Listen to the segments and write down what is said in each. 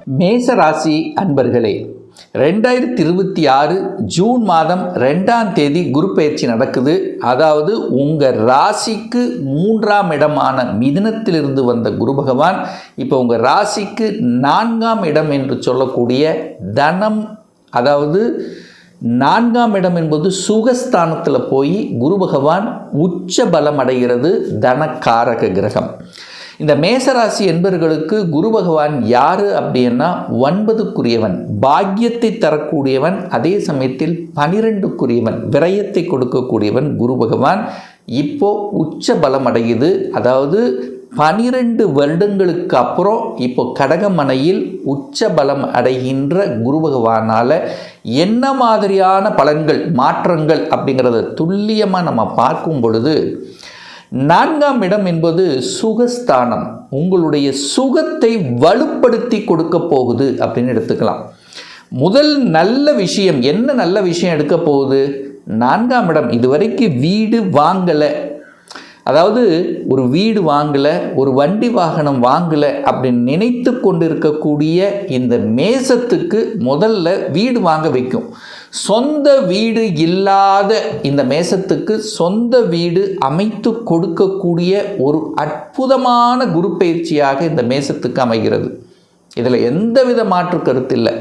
மேசராசி அன்பர்களே, 2026 ஜூன் மாதம் 2ஆம் தேதி குரு பெயர்ச்சி நடக்குது. அதாவது உங்கள் ராசிக்கு 3ஆம் இடமான மிதுனத்திலிருந்து வந்த குரு பகவான் இப்போ உங்கள் ராசிக்கு 4ஆம் இடம் என்று சொல்லக்கூடிய தனம், அதாவது 4ஆம் இடம் என்பது சுகஸ்தானத்தில் போய் குரு பகவான் உச்ச பலம் அடைகிறது, தனக்காரக கிரகம். இந்த மேசராசி என்பவர்களுக்கு குரு பகவான் யார் அப்படின்னா 9க்குரியவன், பாக்கியத்தை தரக்கூடியவன், அதே சமயத்தில் 12க்குரியவன், விரயத்தை கொடுக்கக்கூடியவன் குரு பகவான் இப்போ உச்ச பலம் அடையுது. அதாவது 12 வருடங்களுக்கு அப்புறம் இப்போ கடகமனையில் உச்ச பலம் அடைகின்ற குரு பகவானால் என்ன மாதிரியான பலன்கள், மாற்றங்கள் அப்படிங்கிறத துல்லியமாக நம்ம பார்க்கும் பொழுது, 4ஆம் இடம் என்பது சுகஸ்தானம், உங்களுடைய சுகத்தை வலுப்படுத்தி கொடுக்க போகுது அப்படின்னு எடுத்துக்கலாம். முதல் நல்ல விஷயம் என்ன, நல்ல விஷயம் எடுக்க போகுது? 4ஆம் இடம். இதுவரைக்கும் வீடு வாங்கலை, அதாவது ஒரு வீடு வாங்கலை, ஒரு வண்டி வாகனம் வாங்கலை அப்படின்னு நினைத்து கொண்டிருக்கக்கூடிய இந்த மேசத்துக்கு முதல்ல வீடு வாங்க வைக்கும். சொந்த வீடு இல்லாத இந்த மேசத்துக்கு சொந்த வீடு அமைத்து கொடுக்கக்கூடிய ஒரு அற்புதமான குரு பயிற்சியாக இந்த மேசத்துக்கு அமைகிறது. இதில் எந்தவித மாற்று கருத்து இல்லை.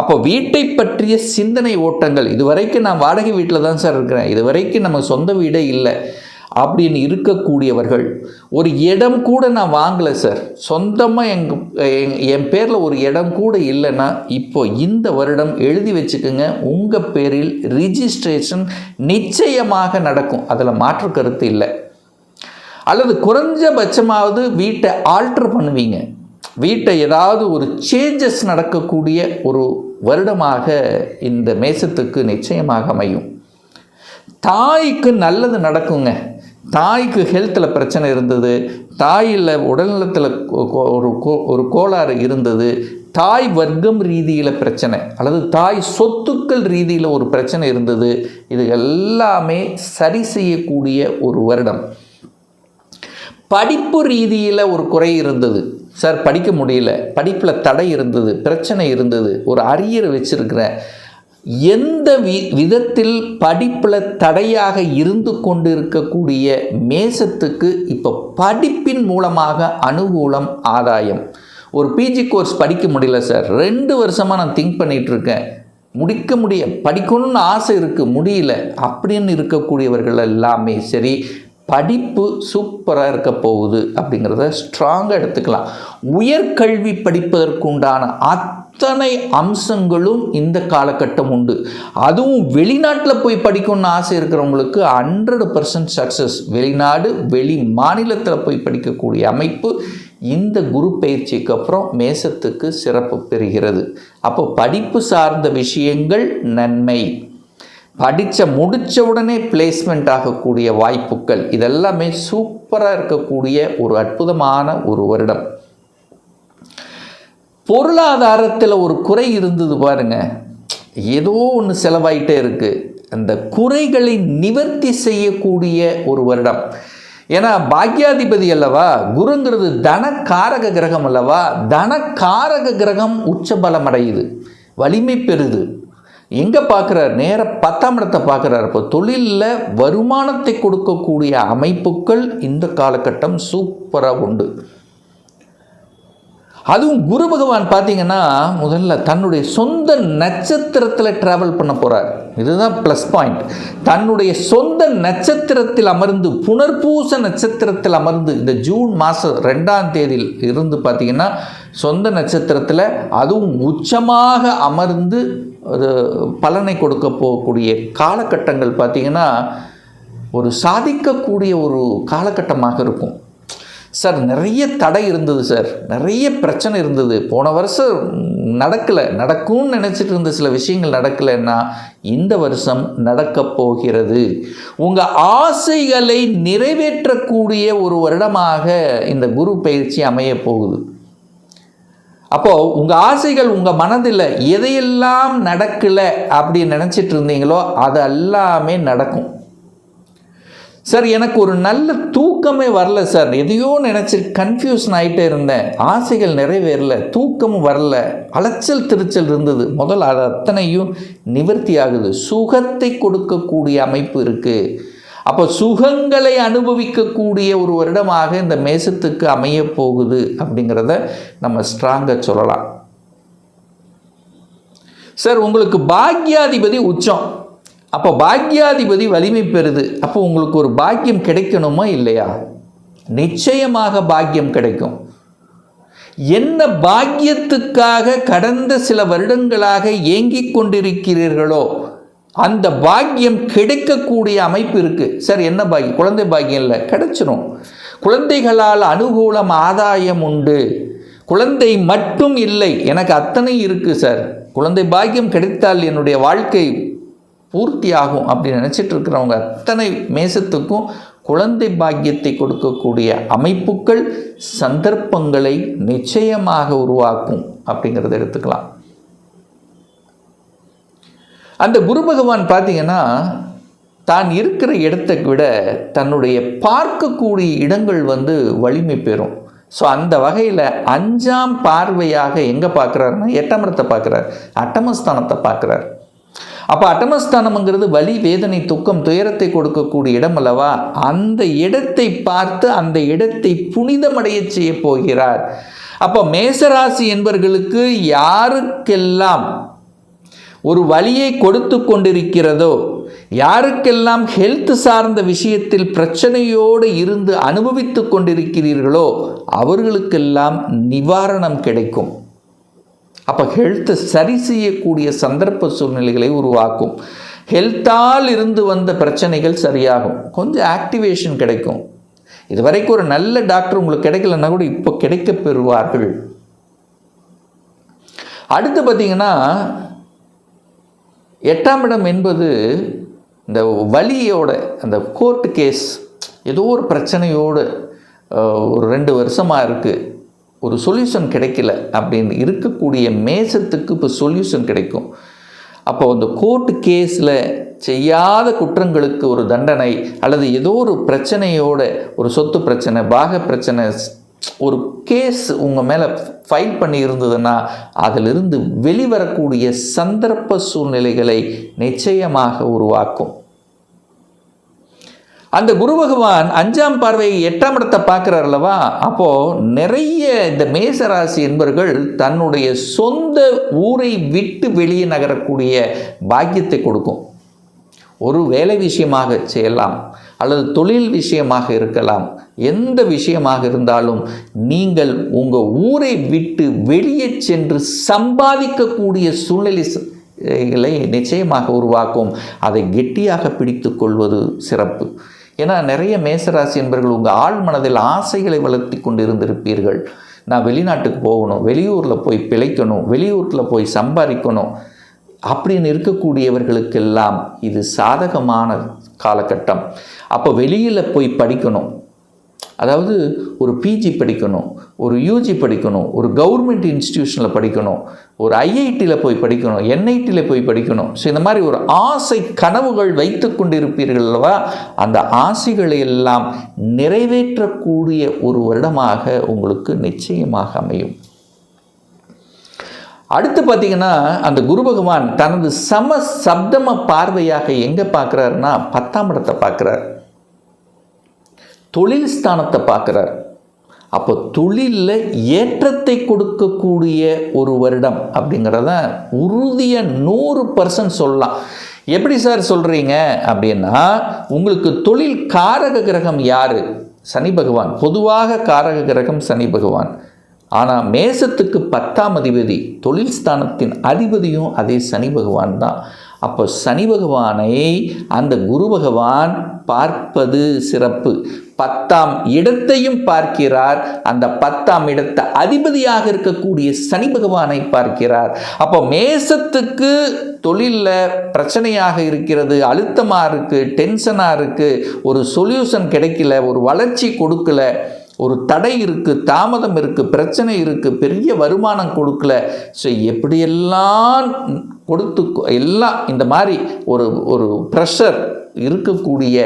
அப்போ வீட்டை பற்றிய சிந்தனை ஓட்டங்கள், இதுவரைக்கும் நான் வாடகை வீட்டில் தான் சார் இருக்கிறேன், இதுவரைக்கும் நம்ம சொந்த வீடே இல்லை அப்படின்னு இருக்கக்கூடியவர்கள், ஒரு இடம் கூட நான் வாங்கலை சார், சொந்தமாக என் பேரில் ஒரு இடம் கூட இல்லைன்னா இப்போ இந்த வருடம் எழுதி வச்சுக்கோங்க, உங்கள் பேரில் ரிஜிஸ்ட்ரேஷன் நிச்சயமாக நடக்கும், அதில் மாற்று கருத்து இல்லை. அல்லது குறைஞ்சபட்சமாவது வீட்டை ஆல்ட்ரு பண்ணுவீங்க, வீட்டை ஏதாவது ஒரு சேஞ்சஸ் நடக்கக்கூடிய ஒரு வருடமாக இந்த மேசத்துக்கு நிச்சயமாக அமையும். தாய்க்கு நல்லது நடக்குங்க. தாய்க்கு ஹெல்த்தில் பிரச்சனை இருந்தது, தாயில் உடல்நலத்தில் ஒரு கோளாறு இருந்தது, தாய் வர்க்கம் ரீதியில் பிரச்சனை, அல்லது தாய் சொத்துக்கள் ரீதியில் ஒரு பிரச்சனை இருந்தது, இது எல்லாமே சரி செய்யக்கூடிய ஒரு வருடம். படிப்பு ரீதியில் ஒரு குறை இருந்தது சார், படிக்க முடியல, படிப்பில் தடை இருந்தது, பிரச்சனை இருந்தது, ஒரு அரியர் வச்சிருக்கிறேன், எந்த விதத்தில் படிப்பில் தடையாக இருந்து கொண்டு இருக்கக்கூடிய மேசத்துக்கு இப்போ படிப்பின் மூலமாக அனுகூலம், ஆதாயம். ஒரு பிஜி கோர்ஸ் படிக்க முடியல சார், 2 வருஷமாக நான் திங்க் பண்ணிகிட்ருக்கேன், படிக்கணும்னு ஆசை இருக்குது, முடியல அப்படின்னு இருக்கக்கூடியவர்கள் எல்லாமே சரி, படிப்பு சூப்பராக இருக்க போகுது அப்படிங்கிறத ஸ்ட்ராங்காக எடுத்துக்கலாம். உயர்கல்வி படிப்பதற்குண்டான அத்தனை அம்சங்களும் இந்த காலகட்டம் உண்டு. அதுவும் வெளிநாட்டில் போய் படிக்கணும்னு ஆசை இருக்கிறவங்களுக்கு 100% சக்ஸஸ். வெளிநாடு, வெளி மாநிலத்தில் போய் படிக்கக்கூடிய அமைப்பு இந்த குரு பயிற்சிக்கு அப்புறம் மேசத்துக்கு சிறப்பு பெறுகிறது. அப்போ படிப்பு சார்ந்த விஷயங்கள் நன்மை, முடித்த உடனே பிளேஸ்மெண்ட் ஆகக்கூடிய வாய்ப்புகள், இதெல்லாமே சூப்பராக இருக்கக்கூடிய ஒரு அற்புதமான ஒரு வருடம். பொருளாதாரத்தில் ஒரு குறை இருந்தது பாருங்க, ஏதோ ஒன்று செலவாயிட்டே இருக்குது, அந்த குறைகளை நிவர்த்தி செய்யக்கூடிய ஒரு வருடம். ஏன்னா பாக்யாதிபதி அல்லவா, குருங்கிறது தனக்காரக கிரகம் அல்லவா, தனக்காரக கிரகம் உச்சபலம் அடையுது, வலிமை பெறுது. எங்கே பார்க்குறார்? நேர 10ஆம் இடத்தை பார்க்குறார். இப்போ தொழிலில் வருமானத்தை கொடுக்கக்கூடிய அமைப்புகள் இந்த காலகட்டம் சூப்பராக உண்டு. அதுவும் குரு பகவான் பார்த்தீங்கன்னா முதல்ல தன்னுடைய சொந்த நட்சத்திரத்தில் ட்ராவல் பண்ண போகிறார். இதுதான் ப்ளஸ் பாயிண்ட். தன்னுடைய சொந்த நட்சத்திரத்தில் அமர்ந்து, புனர்பூச நட்சத்திரத்தில் அமர்ந்து, இந்த ஜூன் மாதம் 2ஆம் தேதியில் இருந்து பார்த்தீங்கன்னா சொந்த நட்சத்திரத்தில், அதுவும் உச்சமாக அமர்ந்து ஒரு பலனை கொடுக்க போகக்கூடிய காலகட்டங்கள் பார்த்திங்கன்னா ஒரு சாதிக்கக்கூடிய ஒரு காலகட்டமாக இருக்கும். சார் நிறைய தடை இருந்தது சார், நிறைய பிரச்சனை இருந்தது, போன வருஷம் நடக்கும்னு நினச்சிட்டு இருந்த சில விஷயங்கள் நடக்கலைன்னா இந்த வருஷம் நடக்கப் போகிறது. உங்கள் ஆசைகளை நிறைவேற்றக்கூடிய ஒரு வருடமாக இந்த குரு பயிற்சி அமைய போகுது. அப்போது உங்கள் ஆசைகள், உங்கள் மனதில் எதையெல்லாம் நடக்கலை அப்படின்னு நினச்சிட்டு இருந்தீங்களோ அது எல்லாமே நடக்கும். சார் எனக்கு ஒரு நல்ல தூக்கமே வரல சார், எதையோ நினச்சி கன்ஃபியூஷன் ஆகிட்டே இருந்தேன், ஆசைகள் நிறைவேறல, தூக்கமும் வரல, அலைச்சல் திருச்சல் இருந்தது. முதல்ல அது அத்தனையும் நிவர்த்தி ஆகுது. சுகத்தை கொடுக்கக்கூடிய அமைப்பு இருக்குது. அப்போ சுகங்களை அனுபவிக்கக்கூடிய ஒரு வருடமாக இந்த மேசத்துக்கு அமைய போகுது அப்படிங்கிறத நம்ம ஸ்ட்ராங்காக சொல்லலாம். சார் உங்களுக்கு பாக்யாதிபதி உச்சம், அப்போ பாக்யாதிபதி வலிமை பெறுது. அப்போ உங்களுக்கு ஒரு பாக்கியம் கிடைக்கணுமா இல்லையா? நிச்சயமாக பாக்கியம் கிடைக்கும். என்ன பாக்கியத்துக்காக கடந்த சில வருடங்களாக ஏங்கிக் கொண்டிருக்கிறீர்களோ அந்த பாக்கியம் கிடைக்கக்கூடிய அமைப்பு இருக்குது. சார் என்ன பாக்கியம்? குழந்தை பாக்கியம் இல்லை, கிடைச்சிடும். குழந்தைகளால் அனுகூலம் ஆதாயம் உண்டு. குழந்தை மட்டும் இல்லை, எனக்கு அத்தனை இருக்குது சார். குழந்தை பாக்கியம் கிடைத்தால் என்னுடைய வாழ்க்கை பூர்த்தி ஆகும் அப்படின்னு நினச்சிட்டு இருக்கிறவங்க அத்தனை மேசத்துக்கும் குழந்தை பாக்கியத்தை கொடுக்கக்கூடிய அமைப்புகள் சந்தர்ப்பங்களை நிச்சயமாக உருவாக்கும் அப்படிங்கிறத எடுத்துக்கலாம். அந்த குரு பகவான் பார்த்தீங்கன்னா தான் இருக்கிற இடத்தை விட தன்னுடைய பார்க்கக்கூடிய இடங்கள் வலிமை பெறும். ஸோ அந்த வகையில் 5ஆம் பார்வையாக எங்கே பார்க்குறாருன்னா 8ஆம் இடத்தை பார்க்குறார், அட்டமஸ்தானத்தை பார்க்குறார். அப்போ அட்டமஸ்தானம்ங்கிறது வலி, வேதனை, துக்கம், துயரத்தை கொடுக்கக்கூடிய இடம் அல்லவா? அந்த இடத்தை பார்த்து அந்த இடத்தை புனிதமடைய செய்ய போகிறார். அப்போ மேசராசி என்பவர்களுக்கு யாருக்கெல்லாம் ஒரு வலியை கொடுத்து கொண்டிருக்கிறதோ, யாருக்கெல்லாம் ஹெல்த் சார்ந்த விஷயத்தில் பிரச்சனையோடு இருந்து அனுபவித்து கொண்டிருக்கிறீர்களோ அவர்களுக்கெல்லாம் நிவாரணம் கிடைக்கும். அப்போ ஹெல்த்தை சரி செய்யக்கூடிய சந்தர்ப்ப சூழ்நிலைகளை உருவாக்கும். ஹெல்த்தால் இருந்து வந்த பிரச்சனைகள் சரியாகும், கொஞ்சம் ஆக்டிவேஷன் கிடைக்கும். இதுவரைக்கும் ஒரு நல்ல டாக்டர் உங்களுக்கு கிடைக்கலன்னா கூட இப்போ கிடைக்க பெறுவார்கள். அடுத்து பார்த்தீங்கன்னா 8ஆம் இடம் என்பது இந்த வலியோட, அந்த கோர்ட்டு கேஸ், ஏதோ ஒரு பிரச்சனையோடு ஒரு 2 வருஷமாக இருக்குது, ஒரு சொல்யூஷன் கிடைக்கல அப்படின்னு இருக்கக்கூடிய மேசத்துக்கு இப்போ சொல்யூஷன் கிடைக்கும். அப்போது அந்த கோர்ட்டு கேஸில் செய்யாத குற்றங்களுக்கு ஒரு தண்டனை, அல்லது ஏதோ ஒரு பிரச்சனையோட, ஒரு சொத்து பிரச்சனை, பாக பிரச்சனை, ஒரு கேஸ் உங்கள் மேலே ஃபைல் பண்ணி இருந்ததுன்னா அதிலிருந்து வெளிவரக்கூடிய சந்தர்ப்ப சூழ்நிலைகளை நிச்சயமாக உருவாக்கும். அந்த குரு பகவான் 5ஆம் பார்வை 8ஆம் இடத்தை பார்க்குறார் அல்லவா? அப்போது நிறைய இந்த மேசராசி என்பவர்கள் தன்னுடைய சொந்த ஊரை விட்டு வெளியே நகரக்கூடிய பாக்கியத்தை கொடுக்கும். ஒரு வேலை விஷயமாக செய்யலாம், அல்லது தொழில் விஷயமாக இருக்கலாம், எந்த விஷயமாக இருந்தாலும் நீங்கள் உங்கள் ஊரை விட்டு வெளியே சென்று சம்பாதிக்கக்கூடிய சூழ்நிலைகளை நிச்சயமாக உருவாக்கும். அதை கெட்டியாக பிடித்து கொள்வது சிறப்பு. ஏன்னா நிறைய மேசராசி என்பவர்கள் உங்கள் ஆழ் மனதில் ஆசைகளை வளர்த்தி கொண்டு இருந்திருப்பீர்கள். நான் வெளிநாட்டுக்கு போகணும், வெளியூரில் போய் பிழைக்கணும், வெளியூரில் போய் சம்பாதிக்கணும் அப்படின்னு இருக்கக்கூடியவர்களுக்கெல்லாம் இது சாதகமான காலகட்டம். அப்போ வெளியில் போய் படிக்கணும், அதாவது ஒரு பிஜி படிக்கணும், ஒரு யூஜி படிக்கணும், ஒரு கவர்மெண்ட் இன்ஸ்டிடியூஷனில் படிக்கணும், ஒரு ஐஐடியில் போய் படிக்கணும், என்ஐடியில் போய் படிக்கணும். ஸோ இந்த மாதிரி ஒரு ஆசை கனவுகள் வைத்து கொண்டிருப்பீர்கள் அல்லவா? அந்த ஆசைகளை எல்லாம் நிறைவேற்றக்கூடிய ஒரு வருடமாக உங்களுக்கு நிச்சயமாக அமையும். அடுத்து பார்த்தீங்கன்னா அந்த குரு பகவான் தனது சப்தம பார்வையாக எங்கே பார்க்குறாருன்னா 10ஆம் இடத்தை பார்க்குறார், தொழில் ஸ்தானத்தை பார்க்குறார். அப்போ தொழிலில் ஏற்றத்தை கொடுக்கக்கூடிய ஒரு வருடம் அப்படிங்கிறத உறுதியாக 100% சொல்லலாம். எப்படி சார் சொல்கிறீங்க அப்படின்னா, உங்களுக்கு தொழில் காரக கிரகம் யார்? சனி பகவான். பொதுவாக காரக கிரகம் சனி பகவான். ஆனால் மேசத்துக்கு 10ஆம் அதிபதி, தொழில் ஸ்தானத்தின் அதிபதியும் அதே சனி பகவான் தான். அப்போ சனி பகவானை அந்த குரு பகவான் பார்ப்பது சிறப்பு. 10ஆம் இடத்தையும் பார்க்கிறார், அந்த 10ஆம் இடத்தை அதிபதியாக இருக்கக்கூடிய சனி பகவானை பார்க்கிறார். அப்போ மேசத்துக்கு தொழிலில் பிரச்சனையாக இருக்கிறது, அழுத்தமாக இருக்குது, டென்ஷனாக இருக்குது, ஒரு சொல்யூஷன் கிடைக்கல, ஒரு வளர்ச்சி கொடுக்கல, ஒரு தடை இருக்குது, தாமதம் இருக்குது, பிரச்சனை இருக்குது, பெரிய வருமானம் கொடுக்கல. ஸோ எப்படியெல்லாம் கொடுத்து எல்லாம் இந்த மாதிரி ஒரு ப்ரெஷர் இருக்கக்கூடிய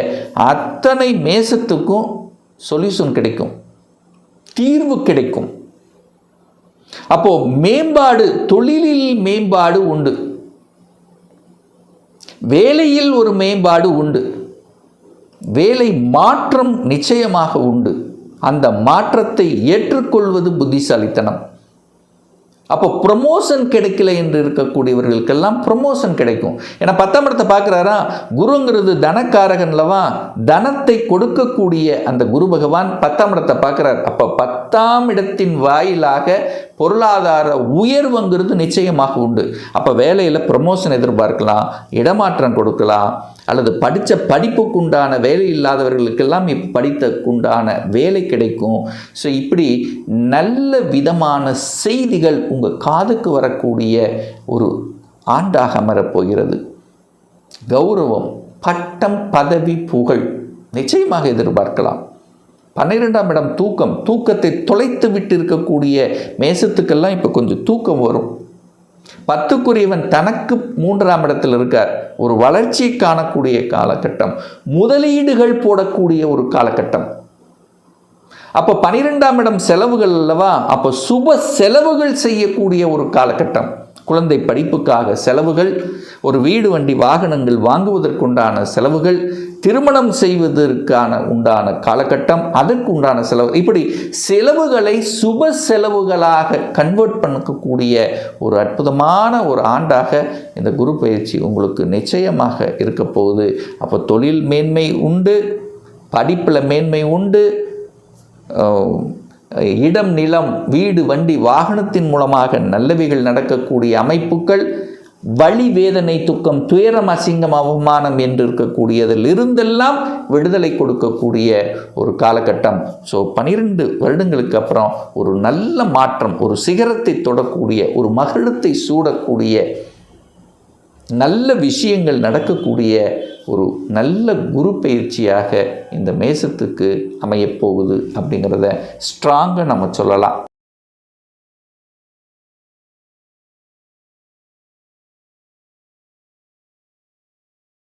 அத்தனை மேசத்துக்கும் சொல்யூஷன் கிடைக்கும், தீர்வு கிடைக்கும். அப்போ மேம்பாடு, தொழிலில் மேம்பாடு உண்டு, வேலையில் ஒரு மேம்பாடு உண்டு, வேலை மாற்றம் நிச்சயமாக உண்டு. அந்த மாற்றத்தை ஏற்றுக்கொள்வது புத்திசாலித்தனம். அப்போ ப்ரமோஷன் கிடைக்கல என்று இருக்கக்கூடியவர்களுக்கெல்லாம் ப்ரமோஷன் கிடைக்கும். ஏன்னா 10ஆம் இடத்தை பார்க்குறாரா, குருங்கிறது தனக்காரகன்லவா, தனத்தை கொடுக்கக்கூடிய அந்த குரு பகவான் 10ஆம் இடத்தை பார்க்குறார். அப்போ 10ஆம் இடத்தின் வாயிலாக பொருளாதார உயர்வுங்கிறது நிச்சயமாக உண்டு. அப்போ வேலையில் ப்ரமோஷன் எதிர்பார்க்கலாம், இடமாற்றம் கொடுக்கலாம், அல்லது படித்த படிப்புக்குண்டான வேலை இல்லாதவர்களுக்கெல்லாம் இப்போ படித்தக்குண்டான வேலை கிடைக்கும். ஸோ இப்படி நல்ல விதமான செய்திகள் உங்கள் காதுக்கு வரக்கூடிய ஒரு ஆண்டாக அமரப்போகிறது. கௌரவம், பட்டம், பதவி, புகழ் நிச்சயமாக எதிர்பார்க்கலாம். 12ஆம் இடம் தூக்கம், தூக்கத்தை தொலைத்து விட்டு இருக்கக்கூடிய மேசத்துக்கெல்லாம் இப்போ கொஞ்சம் தூக்கம் வரும். 10க்குரியவன் தனக்கு 3ஆம் இடத்தில் இருக்கார். ஒரு வளர்ச்சியை காணக்கூடிய காலகட்டம், முதலீடுகள் போடக்கூடிய ஒரு காலகட்டம். அப்போ 12ஆம் இடம் செலவுகள் அல்லவா, அப்போ சுப செலவுகள் செய்யக்கூடிய ஒரு காலகட்டம். குழந்தை படிப்புக்காக செலவுகள், ஒரு வீடு வண்டி வாகனங்கள் வாங்குவதற்குண்டான செலவுகள், திருமணம் செய்வதற்கான உண்டான காலகட்டம், அதற்கு உண்டான செலவு, இப்படி செலவுகளை சுப செலவுகளாக கன்வெர்ட் பண்ணக்கூடிய ஒரு அற்புதமான ஒரு ஆண்டாக இந்த குரு பயிற்சி உங்களுக்கு நிச்சயமாக இருக்க போகுது. அப்போ தொழில் மேன்மை உண்டு, படிப்பில் மேன்மை உண்டு, இடம், நிலம், வீடு, வண்டி, வாகனத்தின் மூலமாக நல்லவைகள் நடக்கக்கூடிய அமைப்புகள், வலி, வேதனை, துக்கம், துயரம், அசிங்கம், அவமானம் என்று இருக்கக்கூடியதில் இருந்தெல்லாம் விடுதலை கொடுக்கக்கூடிய ஒரு காலகட்டம். ஸோ 12 வருடங்களுக்கு அப்புறம் ஒரு நல்ல மாற்றம், ஒரு சிகரத்தை தொடக்கூடிய, ஒரு மகிழத்தை சூடக்கூடிய, நல்ல விஷயங்கள் நடக்கக்கூடிய ஒரு நல்ல குரு பயிற்சியாக இந்த மேசத்துக்கு அமையப்போகுது அப்படிங்கிறத ஸ்ட்ராங்காக நம்ம சொல்லலாம்.